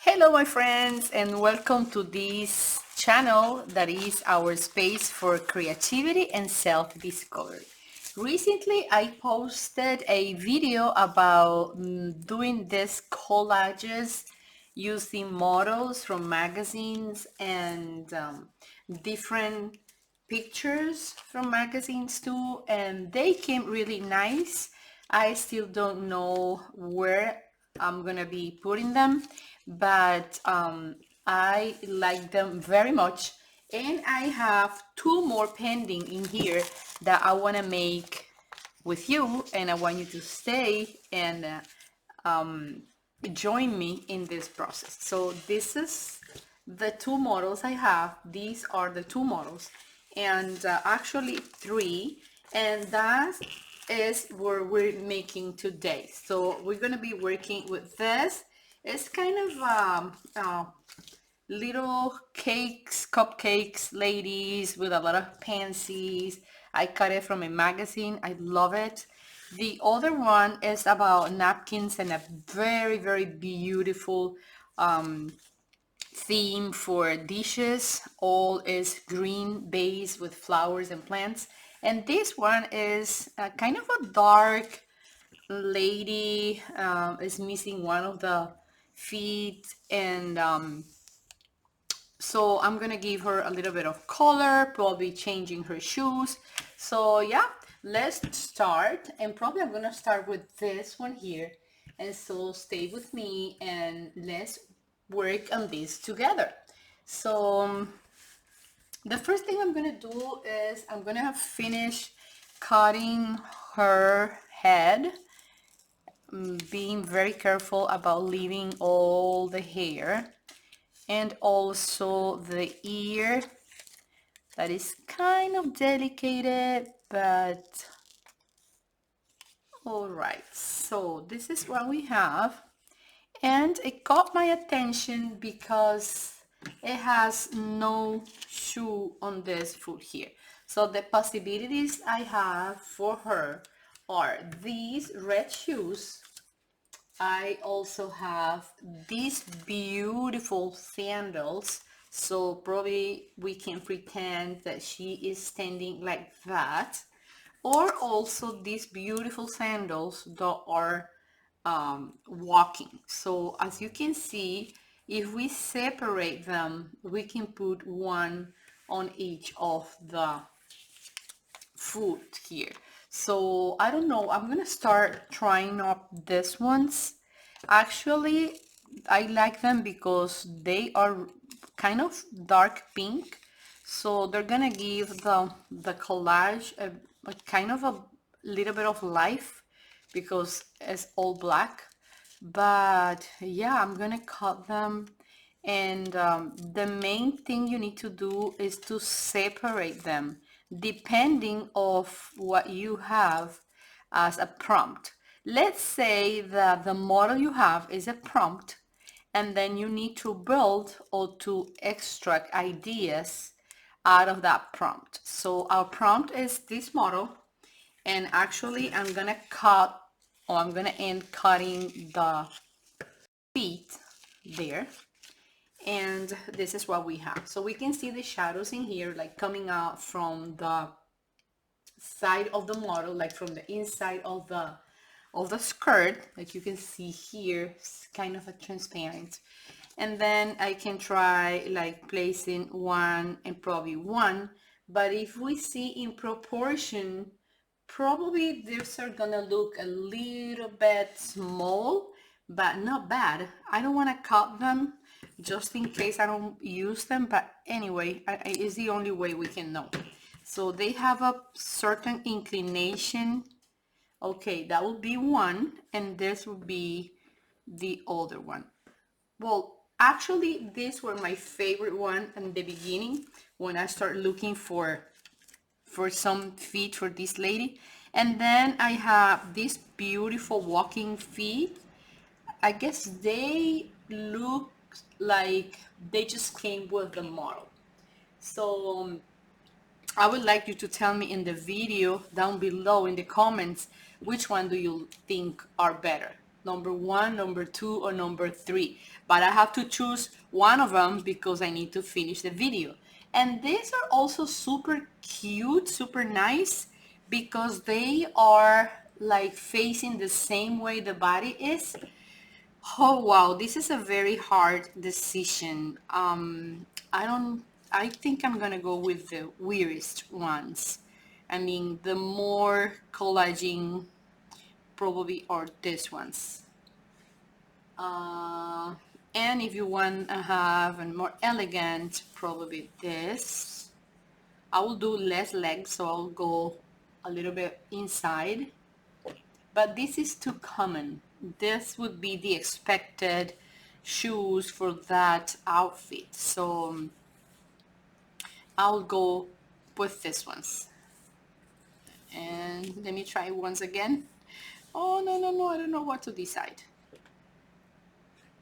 Hello my friends and welcome to this channel that is our space for creativity and self-discovery. Recently I posted a video about doing these collages using models from magazines and different pictures from magazines too, and they came really nice. I still don't know where I'm gonna be putting them, but I like them very much, and I have two more pending in here that I want to make with you, and I want you to stay and join me in this process. So this is the two models I have. These are the two models, and actually three, and that is what we're making today. So we're gonna be working with this. It's kind of little cakes, cupcakes, ladies with a lot of pansies. I cut it from a magazine. I love it. The other one is about napkins and a very, very beautiful theme for dishes. All is green base with flowers and plants. And this one is kind of a dark lady, is missing one of the feet, and so I'm gonna give her a little bit of color, probably changing her shoes. So yeah, let's start, and probably I'm gonna start with this one here, and so stay with me and let's work on this together. So the first thing I'm gonna do is I'm gonna finish cutting her head, being very careful about leaving all the hair, and also the ear that is kind of delicate, but all right. So this is what we have, and it caught my attention because it has no shoe on this foot here. So the possibilities I have for her are these red shoes. I also have these beautiful sandals, so probably we can pretend that she is standing like that, or also these beautiful sandals that are walking. So as you can see, if we separate them, we can put one on each of the foot here. So I don't know, I'm gonna start trying up these ones. Actually, I like them because they are kind of dark pink, so they're gonna give the collage a kind of a little bit of life because it's all black. But yeah, I'm gonna cut them, and the main thing you need to do is to separate them depending of what you have as a prompt. Let's say that the model you have is a prompt, and then you need to build or to extract ideas out of that prompt. So our prompt is this model, and actually I'm gonna cut, or I'm gonna end cutting the feet there, and this is what we have. So we can see the shadows in here, like coming out from the side of the model, like from the inside of the skirt, like you can see here. It's kind of a transparent. And then I can try like placing one and probably one, but if we see in proportion, probably these are gonna look a little bit small, but not bad. I don't want to cut them just in case I don't use them, but anyway, it's the only way we can know. So they have a certain inclination. Okay, that would be one, and this would be the other one. Well, actually, these were my favorite one in the beginning when I started looking for some feet for this lady. And then I have these beautiful walking feet. I guess they look like they just came with the model. So I would like you to tell me in the video down below in the comments, which one do you think are better? number 1, number 2, or number 3. But I have to choose one of them because I need to finish the video. And these are also super cute, super nice, because they are like facing the same way the body is. Oh wow, this is a very hard decision. I think I'm gonna go with the weirdest ones. I mean, the more collaging probably are these ones. Uh, and if you want to have a more elegant, probably this. I will do less legs, so I'll go a little bit inside. But this is too common. This would be the expected shoes for that outfit. So I'll go with this ones. And let me try once again. Oh, no, no, no, I don't know what to decide.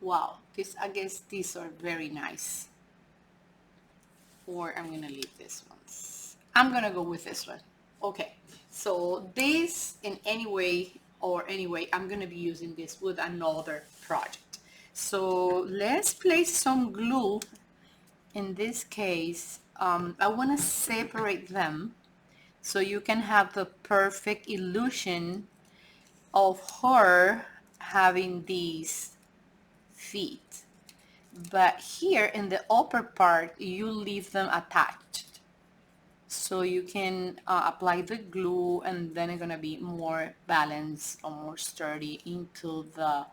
Wow, I guess these are very nice. Or I'm gonna leave this ones. I'm gonna go with this one. Okay, so this in any way or anyway, I'm gonna be using this with another project. So let's place some glue. In this case, I want to separate them so you can have the perfect illusion of her having these feet. But here in the upper part, you leave them attached. So you can apply the glue, and then it's gonna be more balanced or more sturdy into the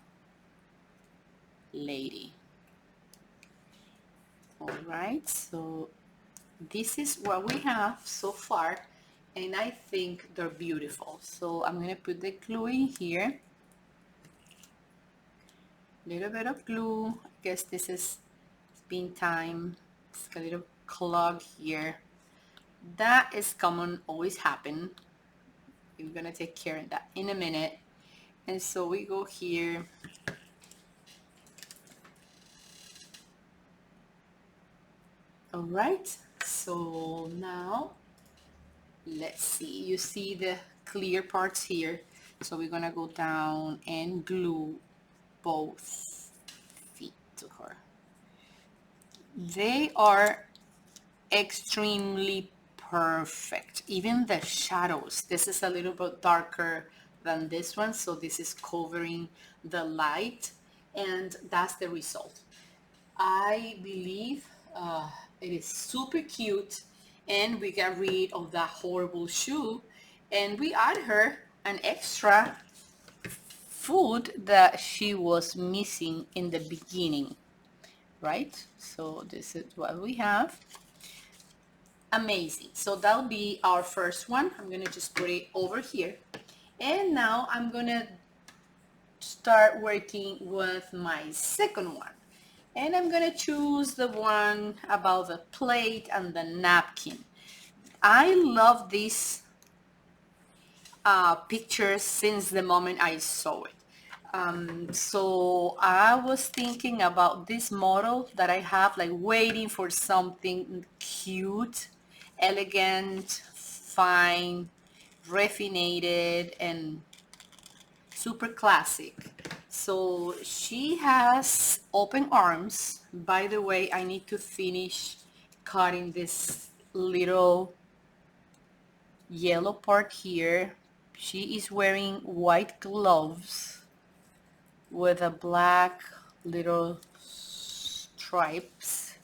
lady. All right, so this is what we have so far, and I think they're beautiful. So I'm gonna put the glue in here. Little bit of glue. I guess this is being time. It's got a little clog here. That is common, always happen. We're gonna take care of that in a minute. And so we go here. All right, so now let's see. You see the clear parts here. So we're gonna go down and glue both feet to her. They are extremely perfect. Even the shadows. This is a little bit darker than this one, so this is covering the light, and that's the result. I believe it is super cute, and we got rid of that horrible shoe, and we add her an extra food that she was missing in the beginning, right? So this is what we have. Amazing. So that'll be our first one. I'm gonna just put it over here, and now I'm gonna start working with my second one. And I'm gonna choose the one about the plate and the napkin. I love these pictures since the moment I saw it. So I was thinking about this model that I have, like waiting for something cute, elegant, fine, refined, and super classic. So she has open arms. By the way, I need to finish cutting this little yellow part here. She is wearing white gloves with a black little stripes.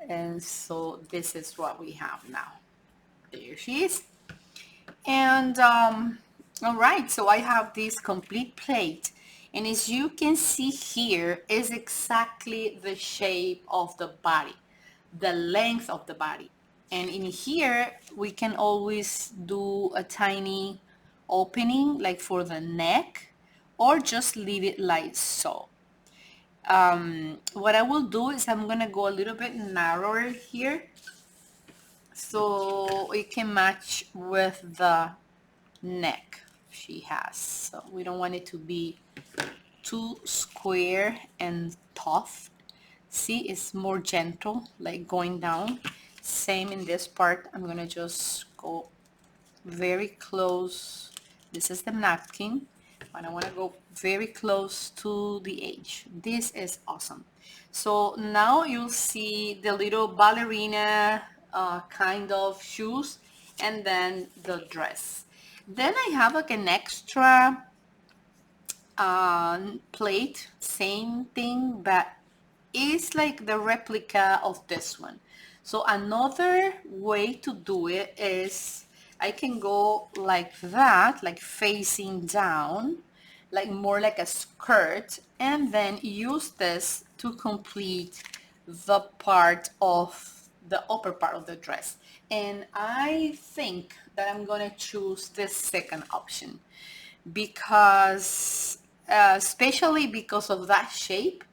And so this is what we have now. There she is. And all right, so I have this complete plate, and as you can see here is exactly the shape of the body, the length of the body. And in here we can always do a tiny opening like for the neck, or just leave it like so. What I will do is I'm gonna go a little bit narrower here so it can match with the neck she has. So we don't want it to be too square and tough. See, it's more gentle, like going down. Same in this part. I'm gonna just go very close. This is the napkin. and I want to go very close to the edge. This is awesome. So now you'll see the little ballerina kind of shoes and then the dress. Then I have like an extra plate, same thing, but it's like the replica of this one. So another way to do it is I can go like that, like facing down, like more like a skirt, and then use this to complete the part of the upper part of the dress. And I think that I'm gonna choose this second option because especially because of that shape,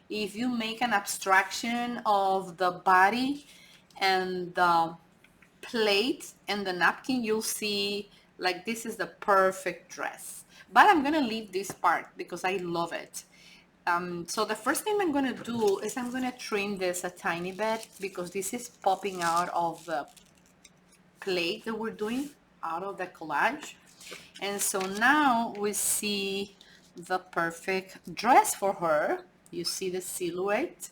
if you make an abstraction of the body and the plate and the napkin, you'll see like this is the perfect dress. But I'm gonna leave this part because I love it. So the first thing I'm gonna do is I'm gonna trim this a tiny bit because this is popping out of the plate that we're doing, out of the collage. And so now we see the perfect dress for her. You see the silhouette.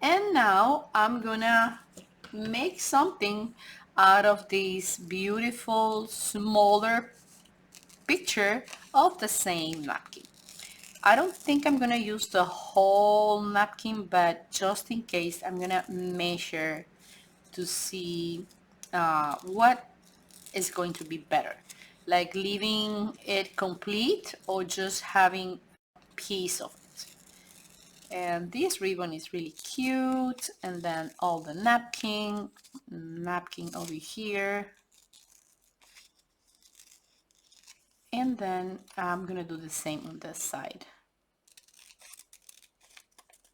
And now I'm gonna make something out of this beautiful smaller picture of the same napkin. I don't think I'm gonna use the whole napkin, but just in case, I'm gonna measure to see what is going to be better, like leaving it complete or just having a piece of it. And this ribbon is really cute, and then all the napkin over here, and then I'm gonna do the same on this side.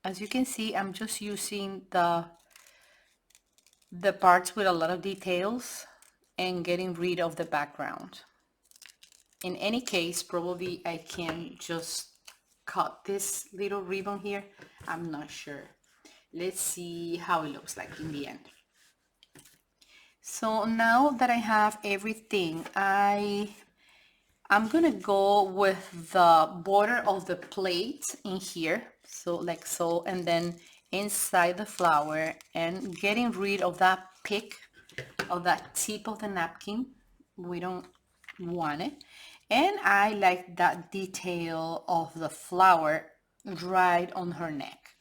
As you can see, I'm just using the parts with a lot of details and getting rid of the background. In any case, probably I can just cut this little ribbon here. I'm not sure. Let's see how it looks like in the end. So now that I have everything, I'm gonna go with the border of the plate in here, so like so, and then inside the flower, and getting rid of that pick of that tip of the napkin. We don't want it. And I like that detail of the flower right on her neck.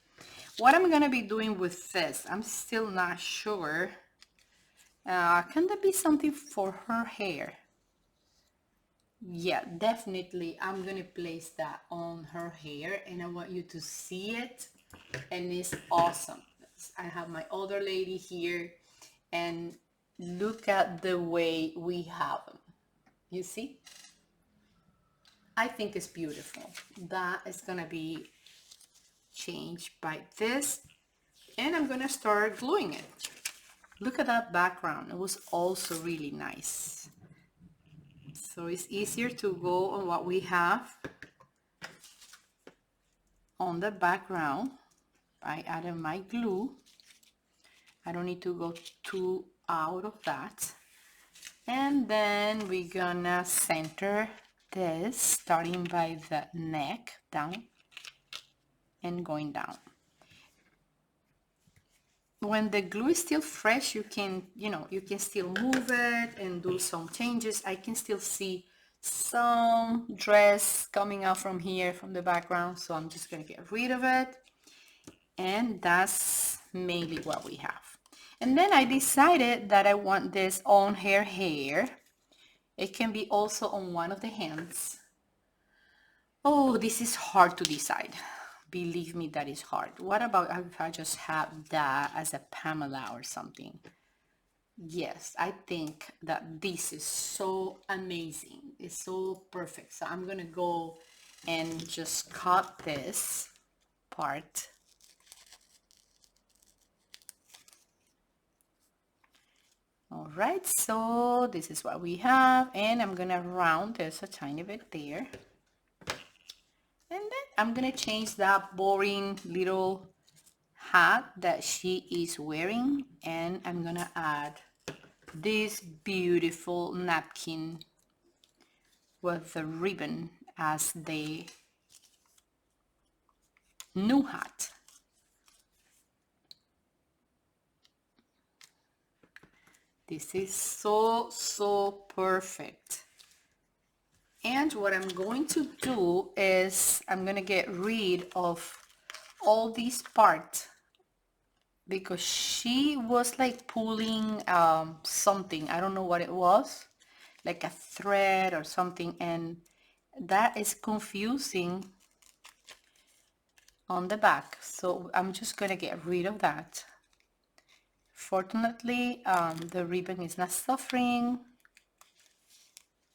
What I'm gonna be doing with this, I'm still not sure. Can there be something for her hair? Yeah, definitely. I'm gonna place that on her hair, and I want you to see it, and it's awesome. I have my other lady here, and look at the way we have them. You see? I think it's beautiful. That is gonna be changed by this, and I'm gonna start gluing it. Look at that background. It was also really nice. So it's easier to go on what we have on the background by adding my glue. I don't need to go too out of that. And then we're gonna center this, starting by the neck down and going down. When the glue is still fresh, you can, you can still move it and do some changes. I can still see some dress coming out from here, from the background, so I'm just gonna get rid of it. And that's mainly what we have. And then I decided that I want this on her hair. It can be also on one of the hands. Oh, this is hard to decide. Believe me, that is hard. What about if I just have that as a Pamela or something? Yes, I think that this is so amazing. It's so perfect. So I'm gonna go and just cut this part. All right, so this is what we have, and I'm gonna round this a tiny bit there. And then I'm gonna change that boring little hat that she is wearing, and I'm gonna add this beautiful napkin with the ribbon as the new hat. This is so perfect. And what I'm going to do is I'm going to get rid of all these parts because she was like pulling something. I don't know what it was, like a thread or something, and that is confusing on the back. So I'm just going to get rid of that. Fortunately, the ribbon is not suffering.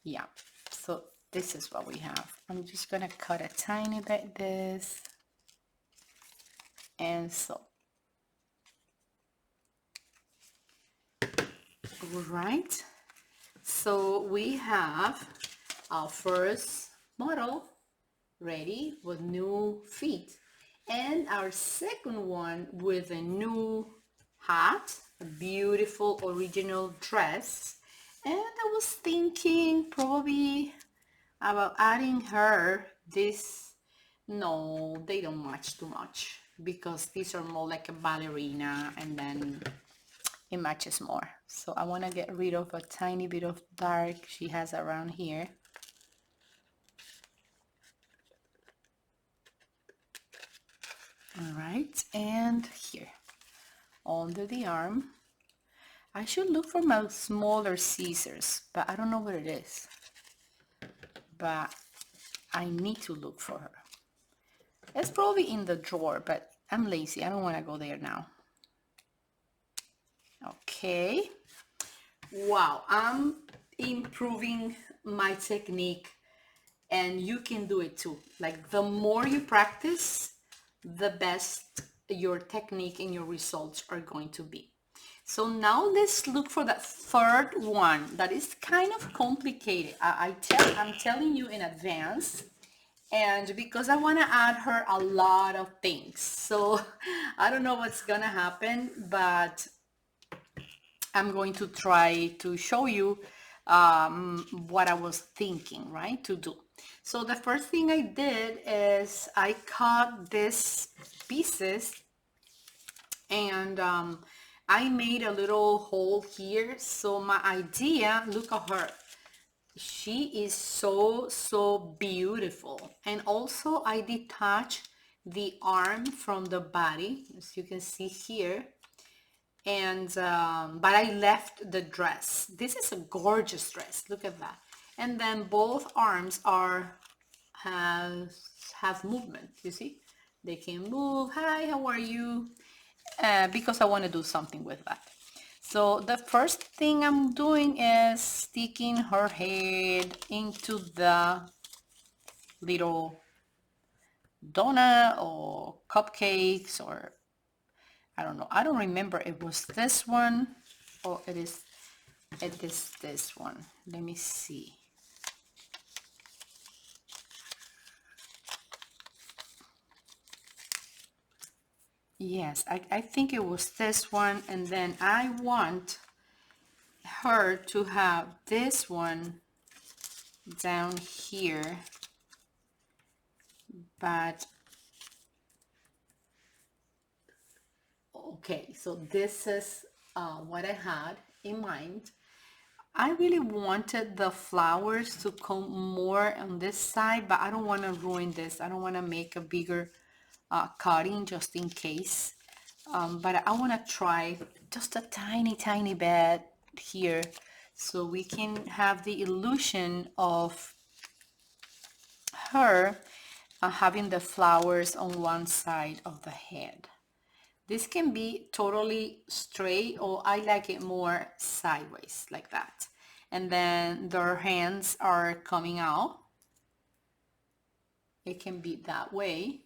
Yeah, so this is what we have. I'm just gonna cut a tiny bit this, and so. All right, so we have our first model ready with new feet, and our second one with a new hat, a beautiful original dress. And I was thinking probably about adding her this. No, they don't match too much because these are more like a ballerina, and then it matches more. So I want to get rid of a tiny bit of dark she has around here. All right, and here under the arm. I should look for my smaller scissors, but I don't know where it is. But I need to look for her. It's probably in the drawer, but I'm lazy. I don't want to go there now. Okay. Wow, I'm improving my technique, and you can do it too. Like the more you practice, the best your technique and your results are going to be. So now let's look for that third one that is kind of complicated. I'm telling you in advance, and because I want to add her a lot of things. So I don't know what's gonna happen, but I'm going to try to show you what I was thinking, right, to do. So the first thing I did is I cut these pieces, and I made a little hole here. So my idea, look at her. She is so beautiful. And also I detach the arm from the body, as you can see here. And but I left the dress. This is a gorgeous dress. Look at that. And then both arms are have movement. You see, they can move. Hi, how are you? Because I want to do something with that. So the first thing I'm doing is sticking her head into the little donut or cupcakes, or I don't know. I don't remember it was this one or it is this one. Let me see. Yes, I think it was this one, and then I want her to have this one down here, but okay, so this is what I had in mind. I really wanted the flowers to come more on this side, but I don't want to ruin this. I don't want to make a bigger cutting just in case. But I want to try just a tiny bit here so we can have the illusion of her having the flowers on one side of the head. This can be totally straight, or I like it more sideways like that. And then their hands are coming out. It can be that way.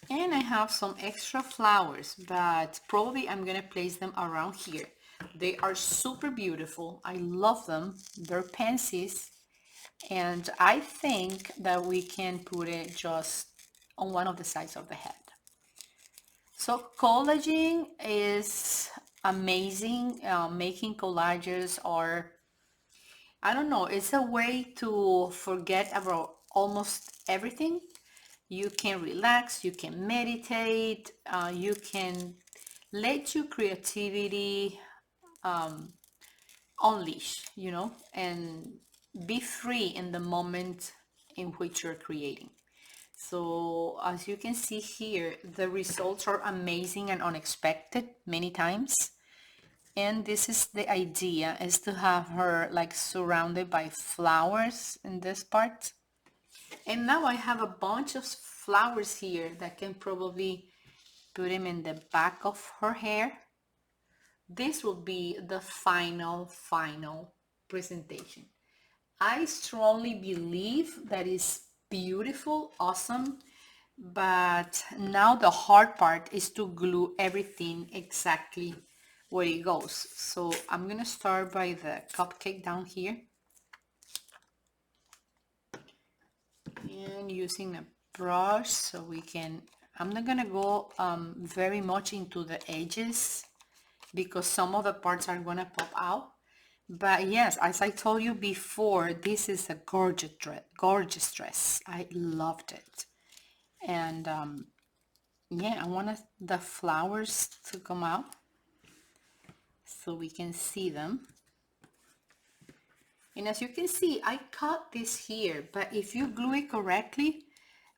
And I have some extra flowers, but probably I'm gonna place them around here. They are super beautiful. I love them. They're pansies. And I think that we can put it just on one of the sides of the head. So collaging is amazing. Making collages are, I don't know, it's a way to forget almost everything. You can relax, you can meditate, you can let your creativity unleash, you know, and be free in the moment in which you're creating. So as you can see here, the results are amazing and unexpected many times. And this is the idea, is to have her like surrounded by flowers in this part. And now I have a bunch of flowers here that can probably put them in the back of her hair. This will be the final presentation. I strongly believe that is beautiful, awesome, but now the hard part is to glue everything exactly where it goes. So I'm gonna start by the cupcake down here and using a brush so we can, I'm not gonna go very much into the edges because some of the parts are gonna pop out. But yes, as I told you before, this is a gorgeous dress. I loved it. And yeah, I want the flowers to come out so we can see them. And as you can see, I cut this here, but if you glue it correctly,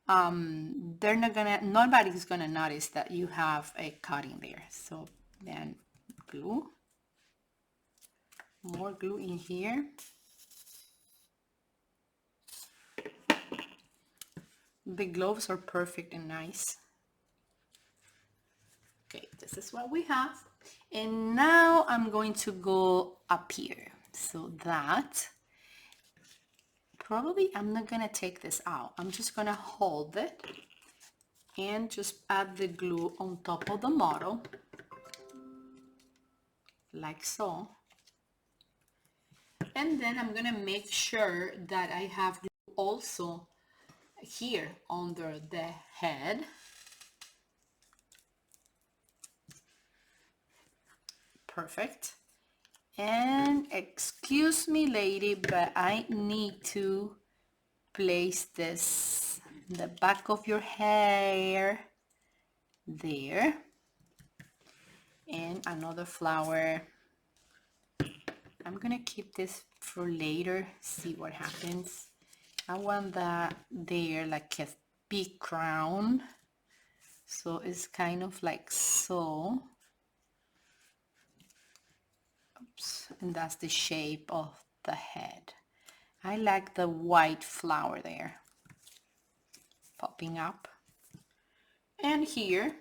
nobody's gonna notice that you have a cutting there. So then glue, more glue in here. The gloves are perfect and nice. Okay, this is what we have. And now I'm going to go up here. So that, probably I'm not gonna take this out. I'm just gonna hold it and just add the glue on top of the model, like so. And then I'm gonna make sure that I have glue also here under the head. Perfect. And excuse me, lady, but I need to place this, the back of your hair there. And another flower. I'm gonna keep this for later, see what happens. I want that there like a big crown. So it's kind of like so. Oops, and that's the shape of the head. I like the white flower there popping up. And here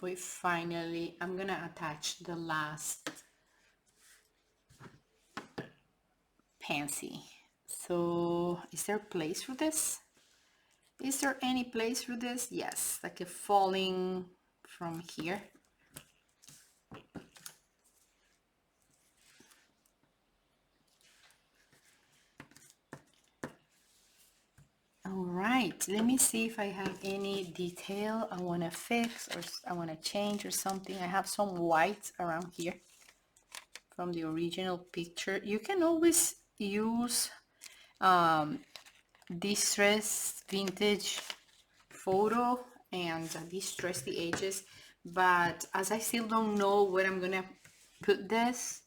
we finally, I'm gonna attach the last pansy. So is there a place for this? Is there any place for this? Yes, like a falling from here. All right, let me see if I have any detail I want to fix or I want to change or something. I have some white around here from the original picture. You can always use distress vintage photo and distress the edges, but as I still don't know where I'm gonna put this,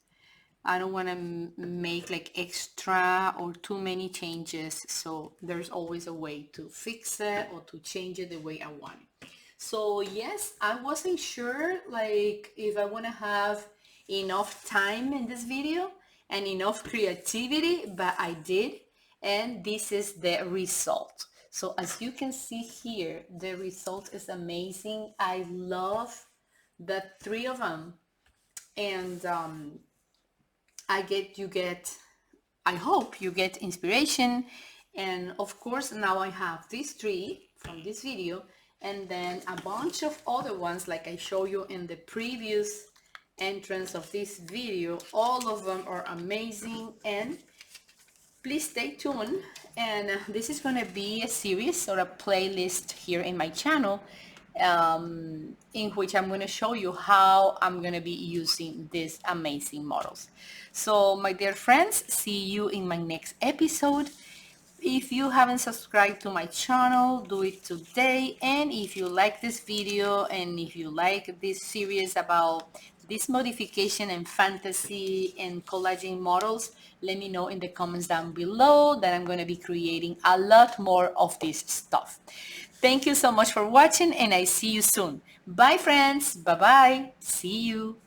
I don't want to make like extra or too many changes, so there's always a way to fix it or to change it the way I want it. So yes, I wasn't sure like if I want to have enough time in this video and enough creativity, but I did, and this is the result. So as you can see here, the result is amazing. I love the three of them, and I hope you get inspiration. And of course, now I have these three from this video, and then a bunch of other ones like I show you in the previous entrance of this video. All of them are amazing, and please stay tuned. And this is going to be a series or a playlist here in my channel, in which I'm going to show you how I'm going to be using these amazing models. So my dear friends, see you in my next episode. if you haven't subscribed to my channel, do it today. And if you like this video and if you like this series about this modification and fantasy and collaging models, let me know in the comments down below that I'm going to be creating a lot more of this stuff. Thank you so much for watching, and I see you soon. Bye friends. Bye bye. See you.